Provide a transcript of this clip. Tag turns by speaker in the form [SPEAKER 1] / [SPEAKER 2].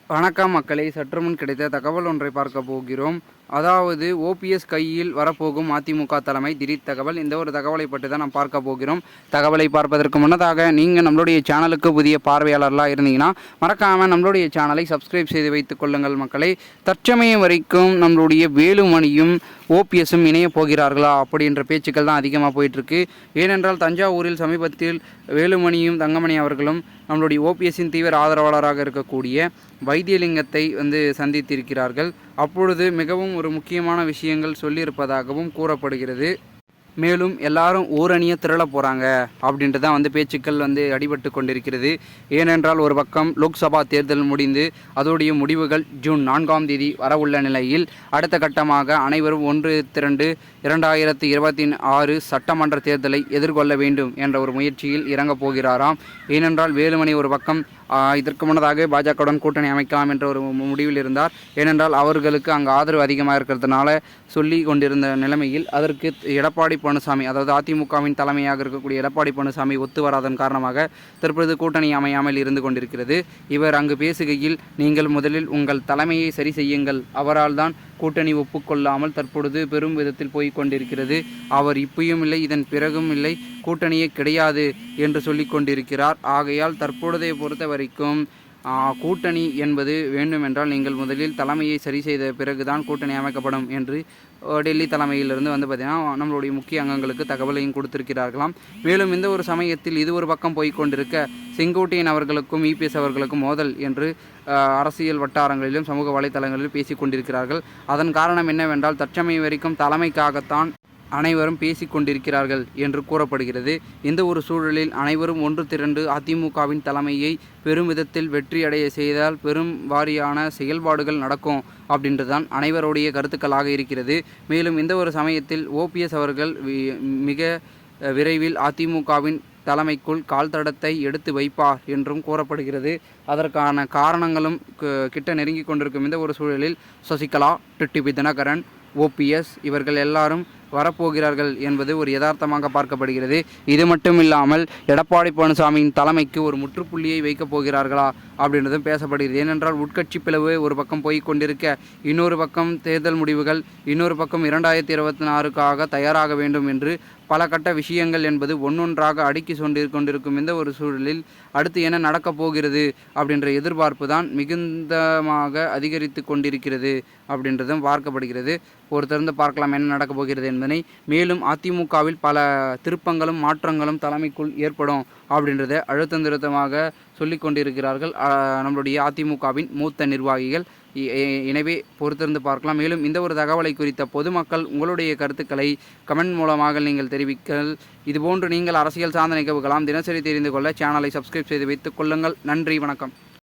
[SPEAKER 1] வணக்கம் மக்களை, சற்றுமுன் கிடைத்த தகவல் ஒன்றை பார்க்க போகிறோம். அதாவது ஓபிஎஸ் கையில் வரப்போகும் அதிமுக தலைமை திடீர் தகவல். இந்த ஒரு தகவலை பற்றி தான் நாம் பார்க்க போகிறோம். தகவலை பார்ப்பதற்கு முன்னதாக நீங்கள் நம்மளுடைய சேனலுக்கு புதிய பார்வையாளர்களாக இருந்தீங்கன்னா மறக்காமல் நம்மளுடைய சேனலை சப்ஸ்கிரைப் செய்து வைத்துக் கொள்ளுங்கள் மக்களை. தற்சமயம் வரைக்கும் நம்மளுடைய வேலுமணியும் ஓபிஎஸும் இணைய போகிறார்களா அப்படின்ற பேச்சுக்கள் தான் அதிகமாக போயிட்டுருக்கு. ஏனென்றால் தஞ்சாவூரில் சமீபத்தில் வேலுமணியும் தங்கமணி அவர்களும் நம்மளுடைய ஓபிஎஸ்ஸின் தீவிர ஆதரவாளராக இருக்கக்கூடிய வைத்தியலிங்கத்தை சந்தித்திருக்கிறார்கள். அப்பொழுது மிகவும் ஒரு முக்கியமான விஷயங்கள் சொல்லியிருப்பதாகவும் கூறப்படுகிறது. மேலும் எல்லாரும் ஓரணியை திரள போகிறாங்க அப்படின்ட்டு தான் பேச்சுக்கள் அடிபட்டு கொண்டிருக்கிறது. ஏனென்றால் ஒரு பக்கம் லோக்சபா தேர்தல் முடிந்து அதோடைய முடிவுகள் ஜூன் 4ஆம் தேதி வரவுள்ள நிலையில் அடுத்த கட்டமாக அனைவரும் ஒன்று திரண்டு 2026 சட்டமன்ற தேர்தலை எதிர்கொள்ள வேண்டும் என்ற ஒரு முயற்சியில் இறங்கப் போகிறாராம். ஏனென்றால் வேலுமணி ஒரு பக்கம் இதற்கு முன்னதாக பாஜகவுடன் கூட்டணி அமைக்கலாம் என்ற ஒரு முடிவில் இருந்தார். ஏனென்றால் அவர்களுக்கு அங்கு ஆதரவு அதிகமாக இருக்கிறதுனால சொல்லி கொண்டிருந்த நிலைமையில் அதற்கு எடப்பாடி பழனிசாமி, அதாவது அதிமுகவின் தலைமையாக இருக்கக்கூடிய எடப்பாடி பழனிசாமி ஒத்து வராதன் காரணமாக தற்பொழுது கூட்டணி அமையாமல் இருந்து கொண்டிருக்கிறது. இவர் அங்கு பேசுகையில், நீங்கள் முதலில் உங்கள் தலைமையை சரி செய்யுங்கள், அவரால் தான் கூட்டணி ஒப்புக்கொள்ளாமல் தற்பொழுது பெரும் விதத்தில் போய் கொண்டிருக்கிறது, அவர் இப்பயும் இல்லை இதன் பிறகும் இல்லை, கூட்டணியே கிடையாது என்று சொல்லி கொண்டிருக்கிறார். ஆகையால் தற்பொழுதை பொறுத்த வரைக்கும் கூட்டணி என்பது வேண்டுமென்றால் நீங்கள் முதலில் தலைமையை சரி செய்த பிறகுதான் கூட்டணி அமைக்கப்படும் என்று டெல்லி தலைமையிலிருந்து பார்த்திங்கன்னா நம்மளுடைய முக்கிய அங்கங்களுக்கு தகவலையும் கொடுத்திருக்கிறார்களாம். மேலும் இந்த ஒரு சமயத்தில் இது ஒரு பக்கம் போய்கொண்டிருக்க செங்கோட்டையன் அவர்களுக்கும் இபிஎஸ் அவர்களுக்கும் மோதல் என்று அரசியல் வட்டாரங்களிலும் சமூக வலைத்தளங்களிலும் பேசிக் கொண்டிருக்கிறார்கள். அதன் காரணம் என்னவென்றால் தற்சமயம் வரைக்கும் தலைமைக்காகத்தான் அனைவரும் பேசிக் கொண்டிருக்கிறார்கள் என்று கூறப்படுகிறது. இந்த ஒரு சூழலில் அனைவரும் ஒன்று திரண்டு அதிமுகவின் தலைமையை பெரும் விதத்தில் வெற்றியடைய செய்தால் பெரும் வாரியான செயல்பாடுகள் நடக்கும் அப்படின்றதான் அனைவருடைய கருத்துக்களாக இருக்கிறது. மேலும் இந்த ஒரு சமயத்தில் ஓபிஎஸ் அவர்கள் மிக விரைவில் அதிமுகவின் தலைமைக்குள் கால் தடத்தை எடுத்து வைப்பார் என்றும் கூறப்படுகிறது. அதற்கான காரணங்களும் கிட்ட நெருங்கி கொண்டிருக்கும் இந்த ஒரு சூழலில் சசிகலா, டிடிவி தினகரன், ஓபிஎஸ் இவர்கள் எல்லாரும் வரப்போகிறார்கள் என்பது ஒரு யதார்த்தமாக பார்க்கப்படுகிறது. இது மட்டும் இல்லாமல் எடப்பாடி பழனிசாமியின் தலைமைக்கு ஒரு முற்றுப்புள்ளியை வைக்கப் போகிறார்களா அப்படின்றதும் பேசப்படுகிறது. ஏனென்றால் உட்கட்சி பிளவு ஒரு பக்கம் போய் கொண்டிருக்க, இன்னொரு பக்கம் தேர்தல் முடிவுகள், இன்னொரு பக்கம் 2026க்காக தயாராக வேண்டும் என்று பல கட்ட விஷயங்கள் என்பது ஒன்றொன்றாக அடுக்கி கொண்டிருக்கும் இந்த ஒரு சூழலில் அடுத்து என்ன நடக்கப் போகிறது அப்படின்ற எதிர்பார்ப்பு தான் மிகுந்தமாக அதிகரித்து கொண்டிருக்கிறது அப்படின்றதும் பார்க்கப்படுகிறது. பொறுத்திருந்து பார்க்கலாம் என்ன நடக்கப் போகிறது என்பதை. மேலும் அதிமுகவில் பல திருப்பங்களும் மாற்றங்களும் தலைமைக்குள் ஏற்படும் அப்படின்றத அழுத்தம் திருத்தமாக சொல்லி கொண்டிருக்கிறார்கள் நம்மளுடைய அதிமுகவின் மூத்த நிர்வாகிகள். எனவே பொறுத்திருந்து பார்க்கலாம். மேலும் இந்த ஒரு தகவலை குறித்த பொதுமக்கள் உங்களுடைய கருத்துக்களை கமெண்ட் மூலமாக நீங்கள் தெரிவிங்கள். இதுபோன்று நீங்கள் அரசியல் சார்ந்த நிகழ்வுகளாம் தினசரி தெரிந்து கொள்ள சேனலை சப்ஸ்கிரைப் செய்து வைத்துக் கொள்ளுங்கள். நன்றி, வணக்கம்.